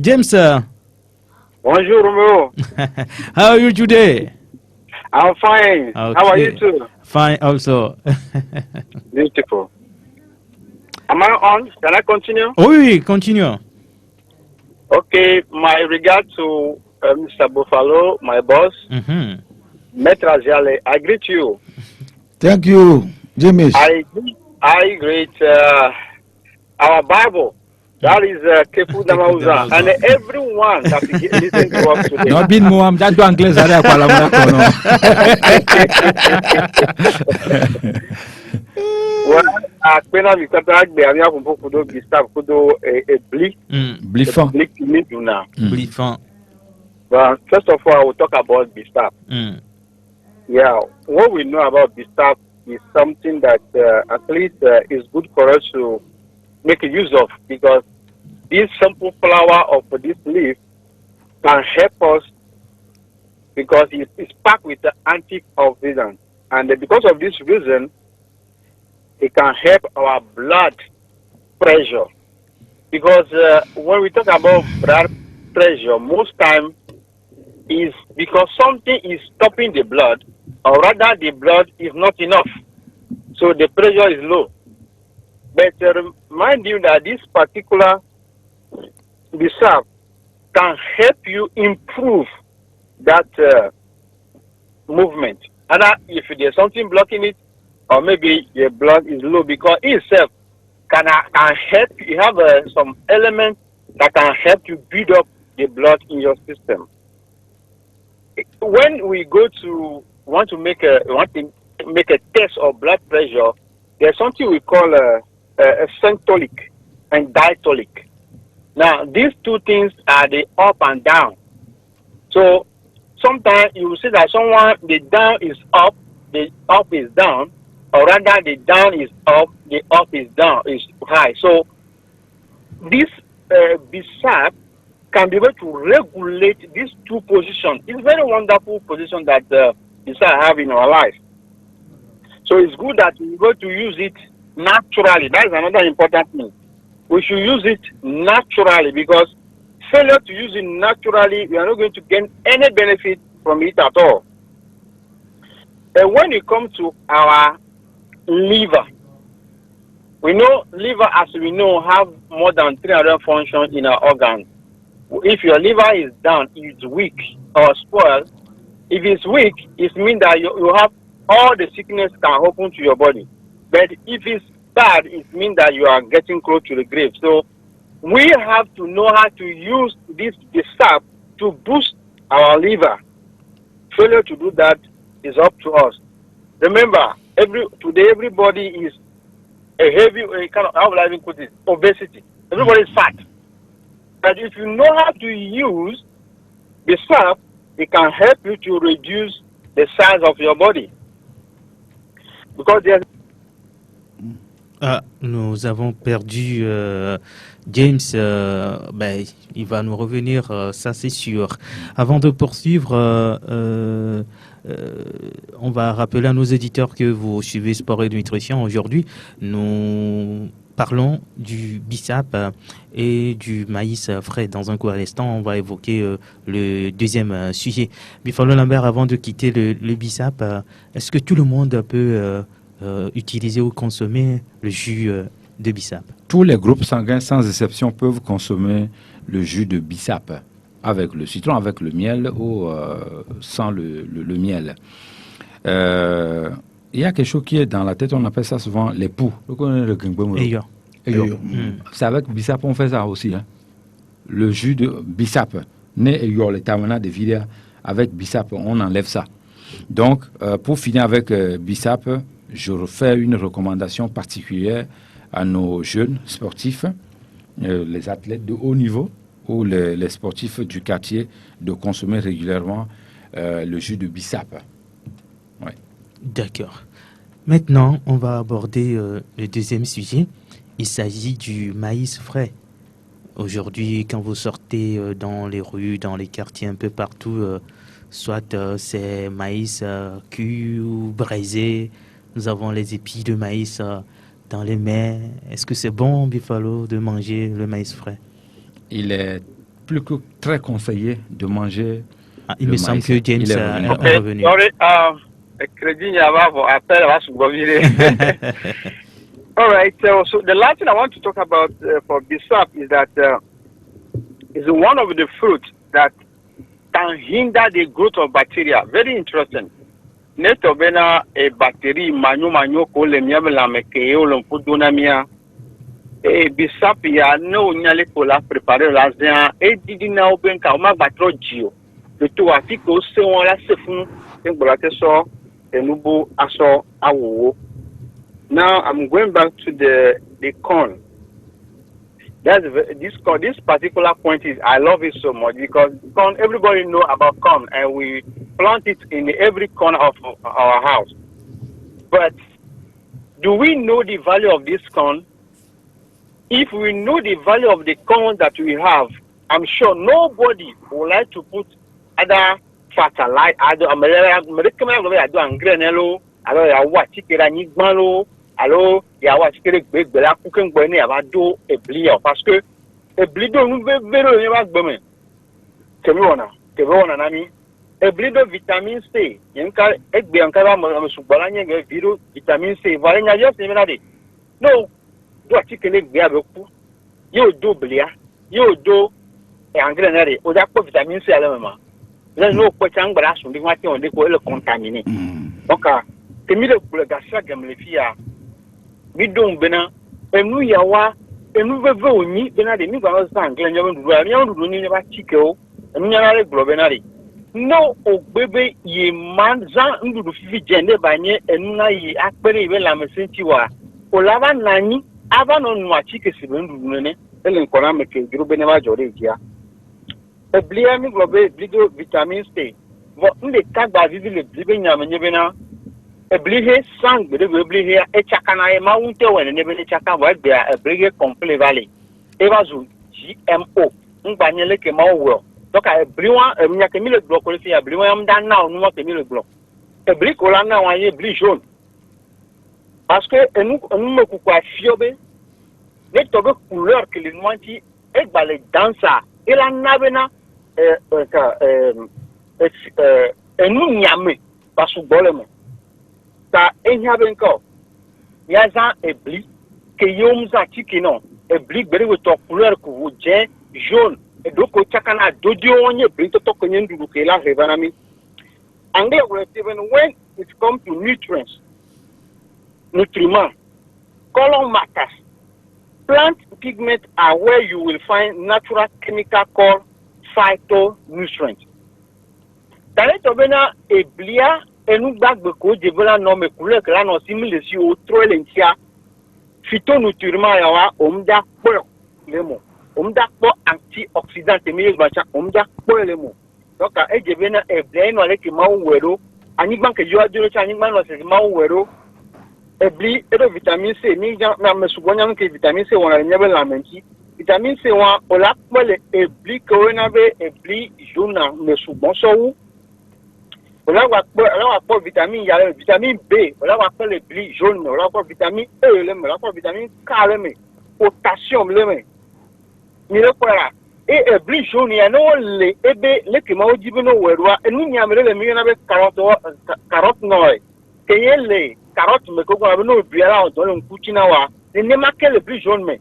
James. Bonjour, Romeo. How are you today? I'm fine. Okay. How are you too? Fine also. Beautiful. Am I on? Can I continue? Oui, continue. Okay, my regard to Mr. Buffalo, my boss, Maître Aziale. I greet you. Thank you, James. I greet our Bible. That is Kefu Damauza. And everyone that is listening to us today. No bin muam jadu anglais ada kwa la kono. Well, akwena mikata agbe ami akunpo kudo Gustave kudo bli. Blifant. Blifant. But first of all, I will talk about Gustave. Yeah, what we know about Gustave is something that at least is good for us to make use of, because this simple flower of this leaf can help us because it's packed with the antioxidant, and because of this reason, it can help our blood pressure. Because when we talk about blood pressure, most time is because something is stopping the blood, or rather the blood is not enough, so the pressure is low. But remind you that this particular Bissap can help you improve that movement. And if there's something blocking it, or maybe your blood is low, because itself can help you have some elements that can help you build up the blood in your system. When we want to make a test of blood pressure, there's something we call a syntolic and diastolic. Now, these two things are the up and down. So sometimes you will see that the down is up, the up is down, or rather the down is up, the up is down, is high. So this Bissap can be able to regulate these two positions. It's a very wonderful position that Bissap have in our life. So it's good that we go to use it naturally. That is another important thing. We should use it naturally, because failure to use it naturally, we are not going to gain any benefit from it at all. And when it comes to our liver, we know liver, as we know, have more than 300 functions in our organs. If your liver is down, it's weak or spoiled. If it's weak, it means that you have all the sickness can happen to your body. But if it's bad, it means that you are getting close to the grave. So we have to know how to use this sap to boost our liver. Failure to do that is up to us. Remember, today everybody is a heavy kind of, how will I even put it, obesity. Everybody is fat. But if you know how to use the sap, it can help you to reduce the size of your body. Because there's nous avons perdu James. Il va nous revenir, ça c'est sûr. Avant de poursuivre, on va rappeler à nos éditeurs que vous suivez Sport et Nutrition. Aujourd'hui, nous parlons du Bissap et du maïs frais. Dans un court instant, on va évoquer le deuxième sujet. Buffalo Lambert, avant de quitter le Bissap, est-ce que tout le monde peut utiliser ou consommer le jus de Bissap? Tous les groupes sanguins, sans exception, peuvent consommer le jus de Bissap avec le citron, avec le miel ou sans le miel. Il y a quelque chose qui est dans la tête, on appelle ça souvent les poux. C'est avec Bissap on fait ça aussi. Hein. Le jus de Bissap, avec Bissap, on enlève ça. Donc, pour finir avec Bissap, je refais une recommandation particulière à nos jeunes sportifs, les athlètes de haut niveau, ou les sportifs du quartier de consommer régulièrement le jus de bissap. Ouais. D'accord. Maintenant, on va aborder le deuxième sujet. Il s'agit du maïs frais. Aujourd'hui, quand vous sortez dans les rues, dans les quartiers, un peu partout, soit c'est maïs cuit ou braisé, nous avons les épis de maïs dans les mains. Est-ce que c'est bon, Buffalo, de manger le maïs frais? Il est plus que très conseillé de manger. Il me semble que James est revenu. Sorry, crédit n'y a pas appel à All right, so the last thing I want to talk about for bissap is that it's one of the fruits that can hinder the growth of bacteria. Very interesting. Neto bena a bacteria manyo ko le miabela meke o lompo donamia. Bissap ya no nyale ko la préparer la zia e didi na oben ka o ma batro jio. Le to afiko se won la se fun en bola te so enubu aso awo. Now I'm going back to the corn. This particular point is I love it so much because corn, everybody know about corn and we plant it in every corner of our house. But do we know the value of this corn? If we know the value of the corn that we have, I'm sure nobody would like to put other fertilizer, alors il y a aussi que les bébés là pour qu'on bonne à do et blier parce que et blido nous vélo ne va pas que on a nami et blido vitamine C yanka et bien kala mo subala nyenge viro vitamine C voilà nya yo c'est menade no do ati que les bébé beaucoup yo do blia yo do et engrais nare o da ko vitamine C à la maman là no ko changbara so ndi ngati on de ko le contaminé donc que mi le gasa gam le fia bidon bena enu yawa enu veve oni bena de mi gba so angle nyawo ndudu ni ba chike o enu nyara le glo bena de no ogbebe ye manza ndudu fifi jende banye enu na yi akpere ibe la mesenti wa olaba nani aba no nu achike si ndudu ne ele nkora meke juru bene ba jore dia eblia mi globe bido vitamin C vo nde tagba vivi le blibe nyamenye bena eblihe sang de eblihe echakana e maunte wene ne bene chaka wa bia eblihe complete valley ebazu GMO ngbanyele ke mawo donc ebliwa emnya ke mi le bloc le fi ebliwa am dan na onu ke mi le bloc ebli ko la na wa ye ebli jaune parce que nous me kwa fiobe ne tobe couleur que le noanti e gbale dansa e la nabena enu nyame pasu boleme ta enyabenko yaza ebli ke yomza tikino ebli gbere we to couleur ko wuje jaune e doko chakana dodio onye ebli to ko nyendu ke la revanami angle even when it comes to nutriments color matters. Plant pigments are where you will find natural chemical called phytonutrients. D'ailleurs, bena eblia enu bagbe ko devola no me couleur que la no simile si o trolentia phytonutriment yawa omda po lemo omda po antioxydant mi bacha omda po lemo donc e jebena eblia no ale ki ma wero ani bank yo aduro cha ani no se ma wero ebli edo vitamine C ni na mesugonya nke vitamine C wona nyebe la menti vitamine C wa ola pole ebli ko na be ebli jona mesugon so wu ola wa po vitamine ya vitamine B ola wa pole ebli jaune ola wa vitamine E le ola wa vitamine K le potassium le mi le kwa e ebli jaune ya no le ebe le ke ma ojibe no werwa enu nyamere le mi na be carotte no ke le carotte me ko ko no biara o don nkuchina wa ne makele bri jaune me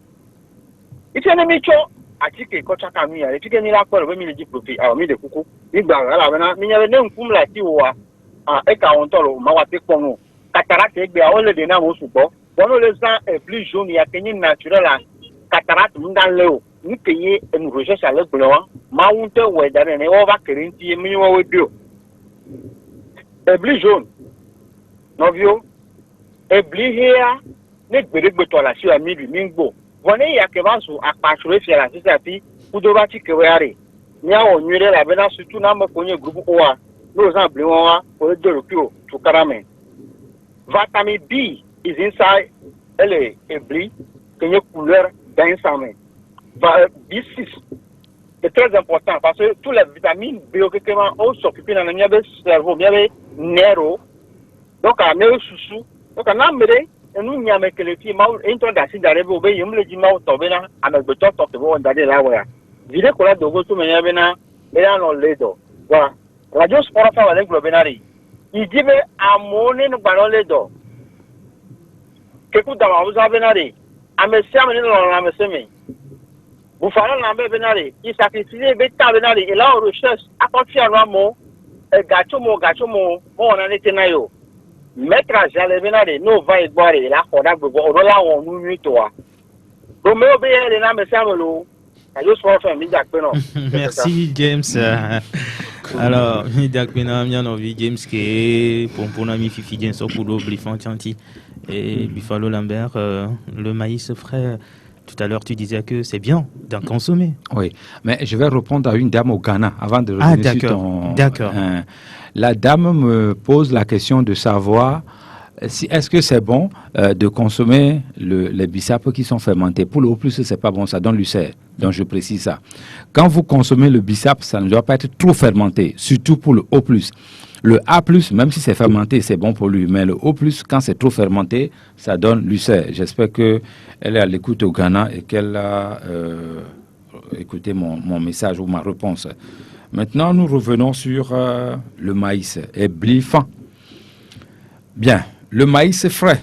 ite ne mi cho atike ko chaka mi ya tike ni la ko be mi le jiprofi a mi de kuku igba ala bena mi nya ne nkum la ti wa e ka on toro ma wa te ponu cataracte egbe a o le de na mo subo bono le san e bri jaune ya kenyi naturel a cataracte ndan le o ni kenyi en recherche ale gbewa ma wunte we da ne o ba kerenti mi wo we dio e bri jaune novio ebli here ne gbere to la si ami bi mingbo woni ya ke ba so apasure fi la sisa fi kudobati kewari nya o nyure la bena surtout na mo konye groupe oa no zan bliwa o de rupio to karame vitamin B is inside elle est blanc que couleur d'insame B6 c'est très important parce que toutes les vitamines B que on s'occupe dans le cerveau bien nerf donc à ne sous donc on a mêlé nous n'y a mais que les filles mal introduction d'arriver au pays me le dit mal tomber là avec le top de bon d'aller là ouais vide ko la dogo tout menya bena bena no ledo voilà radio sport fa wale globinari il dit mais amone no bano ledo que ku da wa uza benari amesi amene no na ameseme bu fara na be benari il sacrifice be ta benari et là on recherche à partir de mo gacho mo mo na nete na yo mettre à jale benari no va e boire la koda gbogbo o la won nu ni to wa do me obe ele na amesi amelo. Merci James. Alors, James qui pour ami Fifi James Okulo Blifan Chanti et Buffalo Lambert, le maïs frais. Tout à l'heure, tu disais que c'est bien d'en consommer. Oui, mais je vais répondre à une dame au Ghana avant de revenir sur ton... D'accord. La dame me pose la question de savoir si est-ce que c'est bon de consommer les bissapes qui sont fermentés. Pour le O+, c'est pas bon, ça donne l'ulcère. Donc je précise ça. Quand vous consommez le bissap, ça ne doit pas être trop fermenté, surtout pour le O+. Le A+, même si c'est fermenté, c'est bon pour lui. Mais le O+, quand c'est trop fermenté, ça donne l'ulcère. J'espère qu'elle est à l'écoute au Ghana et qu'elle a écouté mon message ou ma réponse. Maintenant, nous revenons sur le maïs et blifant. Bien, le maïs frais,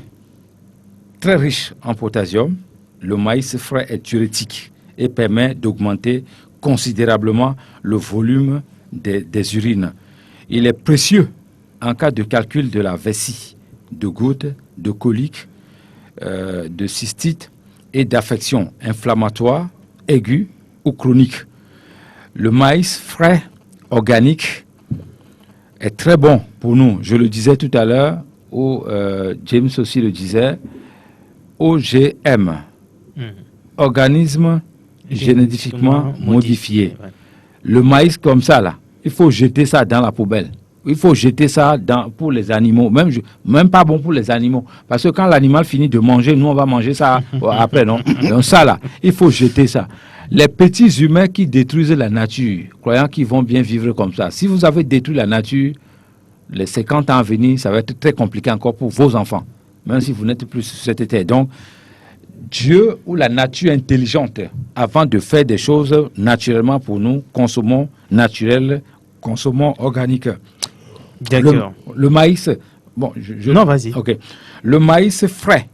très riche en potassium. Le maïs frais est diurétique et permet d'augmenter considérablement le volume des urines. Il est précieux en cas de calcul de la vessie, de goutte, de colique, de cystite et d'affections inflammatoires aiguës ou chroniques. Le maïs frais organique est très bon pour nous. Je le disais tout à l'heure, James aussi le disait, OGM, organisme génétiquement modifié. Ouais. Le maïs comme ça, là, il faut jeter ça dans la poubelle. Il faut jeter ça pour les animaux. Même pas bon pour les animaux. Parce que quand l'animal finit de manger, nous, on va manger ça après, non? Donc ça, là, il faut jeter ça. Les petits humains qui détruisent la nature, croyant qu'ils vont bien vivre comme ça. Si vous avez détruit la nature, les 50 ans à venir, ça va être très compliqué encore pour vos enfants. Même si vous n'êtes plus sur cette terre. Donc, Dieu ou la nature intelligente, avant de faire des choses naturellement pour nous, consommons naturel, consommons organique. D'accord. Le maïs, bon, non, vas-y. Ok. Le maïs frais,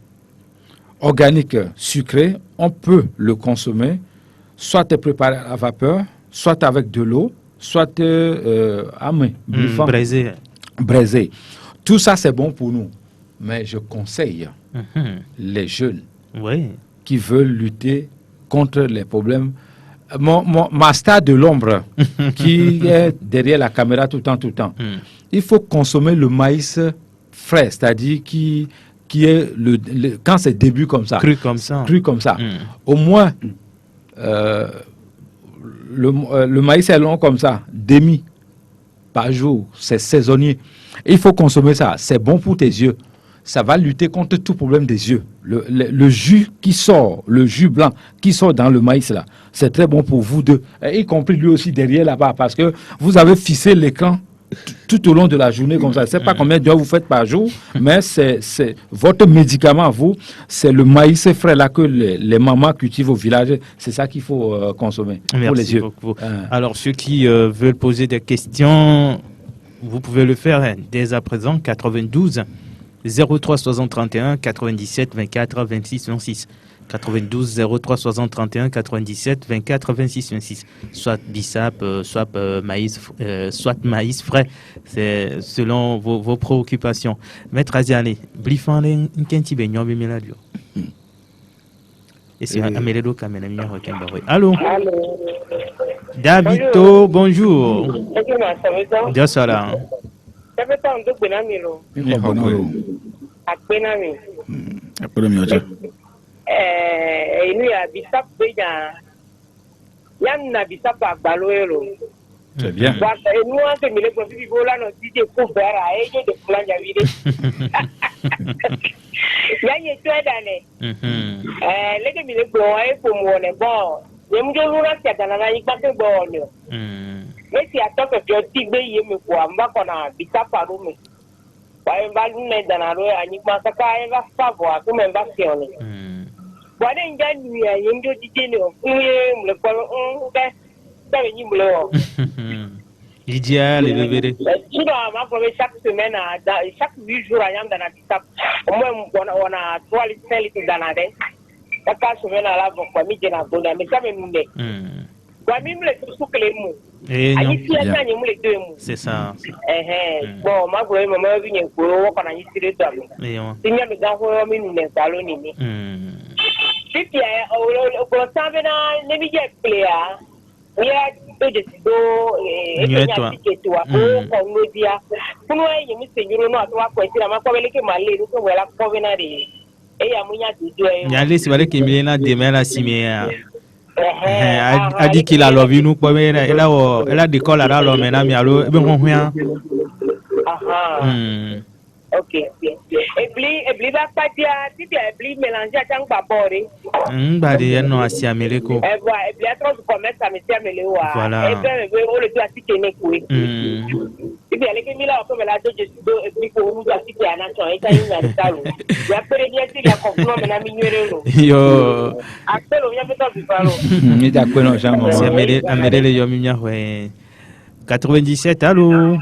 organique, sucré, on peut le consommer, soit préparé à la vapeur, soit avec de l'eau, soit braisé. Tout ça, c'est bon pour nous. Mais je conseille les jeunes qui veulent lutter contre les problèmes. Ma star de l'ombre qui est derrière la caméra tout le temps. Il faut consommer le maïs frais, c'est-à-dire qui est quand c'est début comme ça. Cru comme ça. Au moins, le maïs est long comme ça, demi par jour, c'est saisonnier. Il faut consommer ça, c'est bon pour tes yeux. Ça va lutter contre tout problème des yeux. Le jus qui sort, le jus blanc qui sort dans le maïs là, c'est très bon pour vous deux, y compris lui aussi derrière là-bas, parce que vous avez fixé l'écran tout au long de la journée comme ça. Je ne sais pas combien d'heures vous faites par jour, mais c'est votre médicament à vous, c'est le maïs frais là que les mamans cultivent au village. C'est ça qu'il faut consommer. Merci pour les yeux. Beaucoup. Alors ceux qui veulent poser des questions, vous pouvez le faire dès à présent. 92 03 60 31 97 24 26 26. 92 03 60 31 97 24 26 26. Soit bissap, soit maïs frais. C'est selon vos préoccupations. Maître Aziane, blifan len nkenti be nyobe meladio. Et c'est Amélédo Kamenamia Rokenbaroy. Allô? Davito, bonjour. Dia sala. Après le mioche. Il y a bissap déjà. Yam na bisapa baloero. C'est bien. Et nous, on se met les profils là, nous disons pour faire et de plan d'avide. Il y a tout d'année. Les que les bois pour moi, bon. Il y a un jour là, c'est dans la nique pas de bon. Mais si à toi que tu as dit, il y a me quoi, moi qu'on a bisapa roumé. Ouais, va nous mettre dans la rue, à nique pas ça, il va savoir comment il va faire. Voilà, il y a une nuit, il y a un jour d'idée, le colon, L'idéal est le verre. Chaque semaine, chaque 8 jours, il y a un bisap. Au moins, on a 3 litres, 5 litres d'anadé. Chaque semaine, à la fois, mais j'ai la bonne, mais ça me mouille. Moi, même les tout que les mots. C'est ça. Bon, ma voix, maman, vient pour eux, qu'on a ici les dames. Il y a des enfants, mais nous n'avons pas l'onni. Si tu es au temps, ne m'y a plus. Il y a deux de dos et il y a un ticket to a comme nous dire. Pour nous, il y a mis seigneur non à toi pour essayer ma famille que malé nous que voilà provenare. Et il y a moyen de dire. Il y a les soirées qui milena demain la simia. A dit qu'il a l'envie nous pour elle a des cols à l'homme mais allo ben on rien. Ok. Et puis va pas dire si tu es puis mélanger tant pas boré. Bah des non assez américain. Et voilà, et puis attends du commerce ça me tient mêlé wa. Voilà. Et bien on le doit citer né coué. Et puis avec Mila comme la de et puis pour nous doit citer à nation et ça il y a ça. Il y a peu de bien si la comprend mais na minuero. Yo. Appel on vient peut-être du parlo. Ni d'accord non jamais. C'est américain le yominya ouais. 97 allô.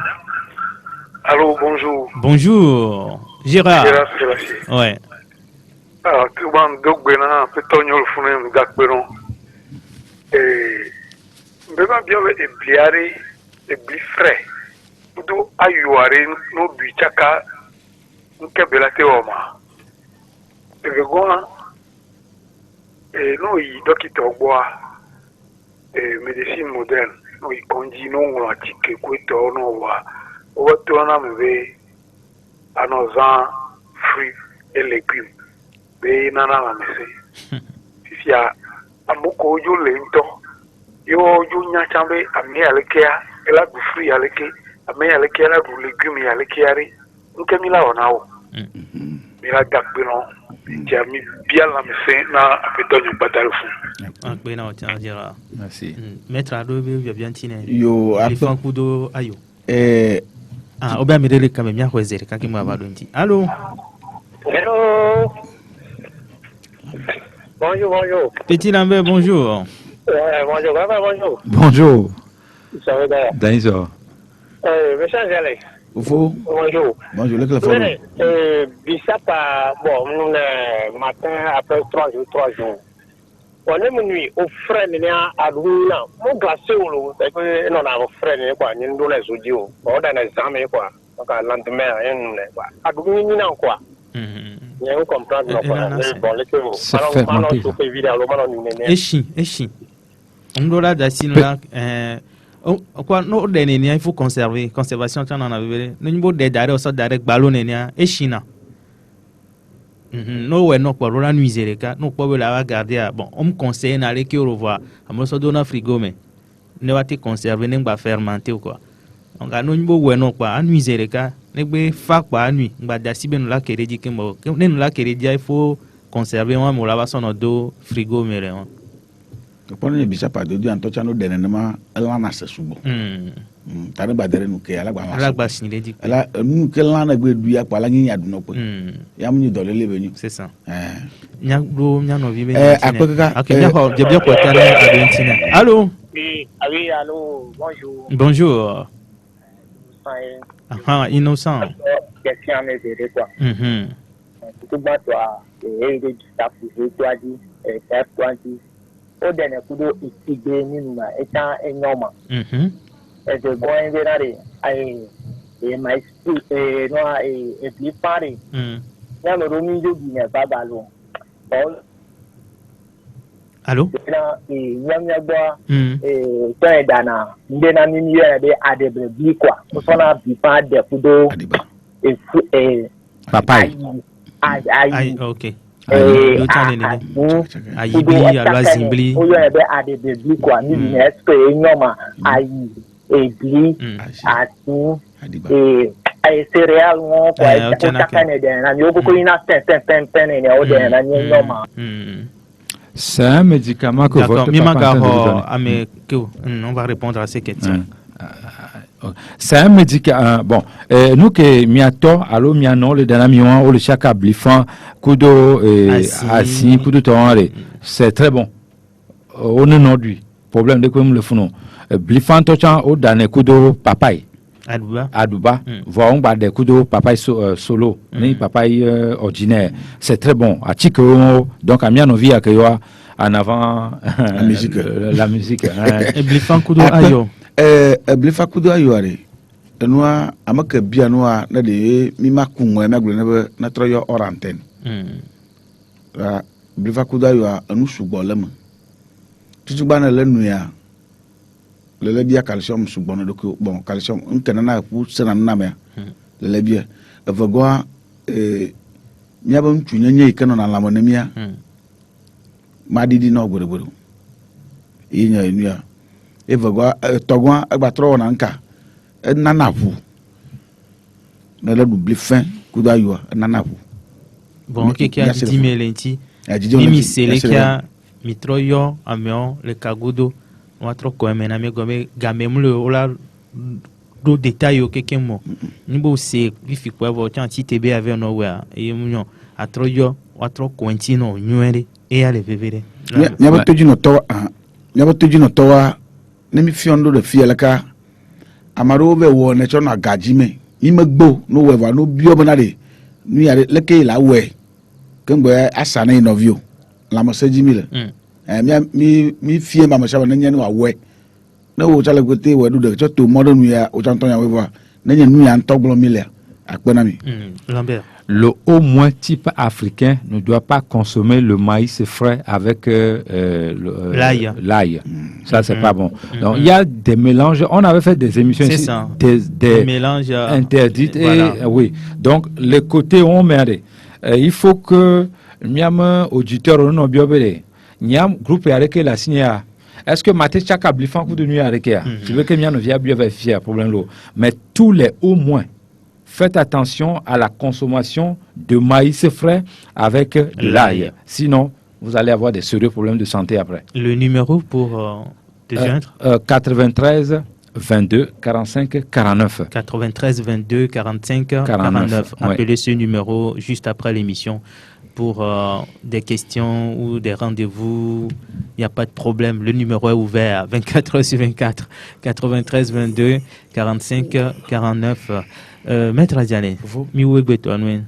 Allô, bonjour. Bonjour. Gérard. Gérard Selassie. Ouais. Ah, tu vas me dire que tu as un founet de Gakberon. Et je vais bien le bliare, le bli frais. Pour ayuare no bichaka, nous kebelate oma. Et le gouan, et nous y docteur bois, et médecine moderne, nous y conduit non à tique couteau non wa. On va à nos fruits et légumes. Mais nana la messe. Si il y a un mot yo lento, yo nyachambe ame alekea, ela du fruit aleke, ame alekea la du légumes alekeari. Nous kemila onao. Mais la gakbenon, qui a mis bien la messe na apeto du batalfou. Ah, ben non, tiens, Gérard. Merci. Maître Ado, bien tiné. Yo, il faut un coup d'eau ayo. Ah, Oba Medele quand même, quand il m'a dit. Allô? Hello. Bonjour. Petit Lambert, bonjour. Bonjour. Bonjour. Ça va bien. Daïso. Monsieur Angélé. Oufo. Bonjour. Bonjour, le téléphone. Bissapa, bon, nous, matin, après 3 jours. On est venu au frère à Louina. Mon glacé au loup, c'est que non, on a frère, quoi, nous nous les audios. On a des amis, quoi. Donc, à lendemain, quoi. À Louina, quoi. Il y a un comprendre, bon, les que c'est fermenté. Echi. On doit la dessiner là. Quoi, nous, il faut conserver. Conservation, on en a vu. Nous, avons des darés au sort d'arrêt ballon, Echi, na. Non, ouais, non, quoi, la nuisée, les gars, non, quoi, la garder. Bon, on me conseille d'aller qui au revoir. À moi, ça donne un frigo, mais ne va te conserver, ne va fermenter ou quoi. Donc, à nous, ouais, non, quoi, à nuisée, les gars, ne va faire quoi, à nuit. On va d'assis, ben, nous la kérédi, que moi, nous la kérédi, il faut conserver, moi, mon lava son dos, frigo, mais rien. Le point de vue, pas de Dieu, en tout cas, nous donnons un assez souvent. Tane badere nous que ala gba sinile di ala nous que lana gbe du ya pa la nyi adu no pe ya mu ni dole le venu c'est ça nya bro nya no vive akokaka akenya ko je bien ko tane Argentina. Allô? Oui, allô, bonjour. Bonjour. Innocent. Question mais c'est quoi? Tout bas toi et de ça pour toi dit et ça toi dit au dernier coup de ici ni ma étant énorme. Et de bon vénéré et my speak et no et puis parler na no romi jo bi na baba lo allô et nyamnya gba et toi dana ndena ni ye de adebre bi kwa so na bi pa de kudo et papa ai ok Ayibi, Alwazimbli. Oyo ebe adebebli kwa ni UNESCO enyoma ayi ebli atu céréales won kwa takane de na yo ko ina ten ne o de na nyoma. C'est un médicament que votre papa on va répondre à ces questions. C'est un médicament. Bon, nous que miato, allo miano, le danamion, ou le chaka blifan, kudo, assis, kudo toanre. C'est très bon. On est nordu. Problème de quoi le font. Blifan tochan, au dane kudo papaye. Adouba. Voyons bas des kudo papaye solo, ni papaye ordinaire. C'est très bon. À Chico, donc à miano via que en avant la musique. La musique. Et blifan kudo ayo. Blifa kudo ayuare enua amaka bia noa na de mi makunwa na glo na troyo oranten blifa kudo ayua anu sugbo lema tutugba na lenu ya lele bia calcium sugbo na doko bon calcium nkana na pu sena na me lele bia evagwa nyaba ntwunya nye ikano na lamona mia madidi na ogboro yinya enua evagwa togwa agbatro na nka nanavu na le dubli fin kudo ayua nanavu bon qui a dit melenti mimi selekia mitroyo amion le kagodo watro ko mena me gome gamemle ola do détail o kekemo nibo se bifi kwa vo tan ti tebe avec no wa e munyo atroyo watro ko ntino nyuere e ale vevere nyaba toji no towa nemi fiondo de fielaka amaro be wo ne chona gajime imegbo no weva no bio banade ni are leke la we kengbe asana inovio la mosejimi le mi fie ba mashaba ne nyane wa we na wo chale gote we do de to modern ya o chanton ya weva ne nyane nu ya ntoglo mile akpena mi Lambert. Le au moins type africain ne doit pas consommer le maïs frais avec l'ail. Ça, c'est pas bon. Donc, il y a des mélanges. On avait fait des émissions ici. Des mélanges interdites. Voilà. Oui. Donc, les côtés on merde. Il faut que miam auditeur non biobélé. Niam groupe avec la signa. Est-ce que Maté Chaka blifan coup de nuit avec elle? Je veux que miam via bio fier problème l'eau. Mais tous les au moins. Faites attention à la consommation de maïs frais avec de l'ail. Sinon, vous allez avoir des sérieux problèmes de santé après. Le numéro pour te joindre 93 22 45 49. 93 22 45 49. Appelez ce numéro juste après l'émission pour des questions ou des rendez-vous. Il n'y a pas de problème. Le numéro est ouvert 24 heures sur 24. 93 22 45 49. Maître Adjane, mi wo egbe to anu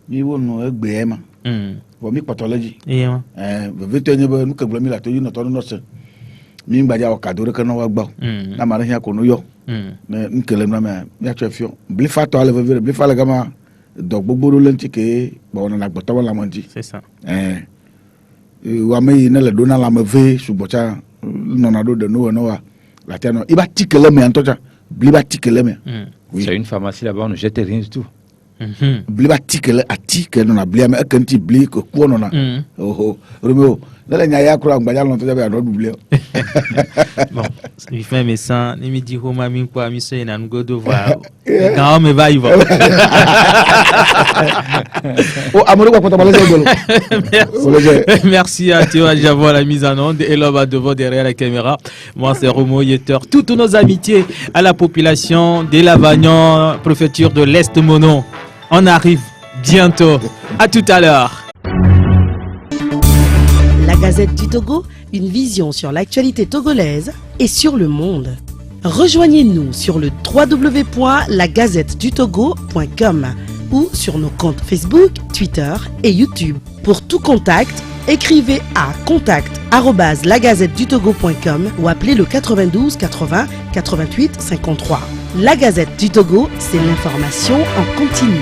mi wo no egbe e ma bo mi pathology ma ve to nye be nu ke blomi la to yi no to no se mi ngbaja o kadore ke no wa gba na ma re ko no yo na nkele na me ya chefio bli fa to ale ve bli fa le gama do gbogbo le ntike bo na gboto la monji c'est ça wa me na le do na la me ve subocha no na do de no wa la tiano iba tikele me antocha bliba tikele me oui. C'est une pharmacie là-bas, on ne jette rien du tout. Bliba tikele ati ke no na blia me akanti bli ko ko no na oh Romeo la nya ya kura ngba ya lon to jabe ado bli bon il fait mais ça ni mi di ho ma mi kwa mi so na ngodo va quand me va y va oh amoro ko to balaze golo merci à Théo Ajavo à la mise en onde et l'homme devant derrière la caméra. Moi c'est Romo Yeter. Toutes nos amitiés à la population des Lavagnan, préfecture de l'Est Mono. On arrive bientôt. À tout à l'heure. La Gazette du Togo, une vision sur l'actualité togolaise et sur le monde. Rejoignez-nous sur le www.lagazettedutogo.com ou sur nos comptes Facebook, Twitter et YouTube. Pour tout contact, écrivez à contact@lagazettedutogo.com ou appelez le 92 80 88 53. La Gazette du Togo, c'est l'information en continu.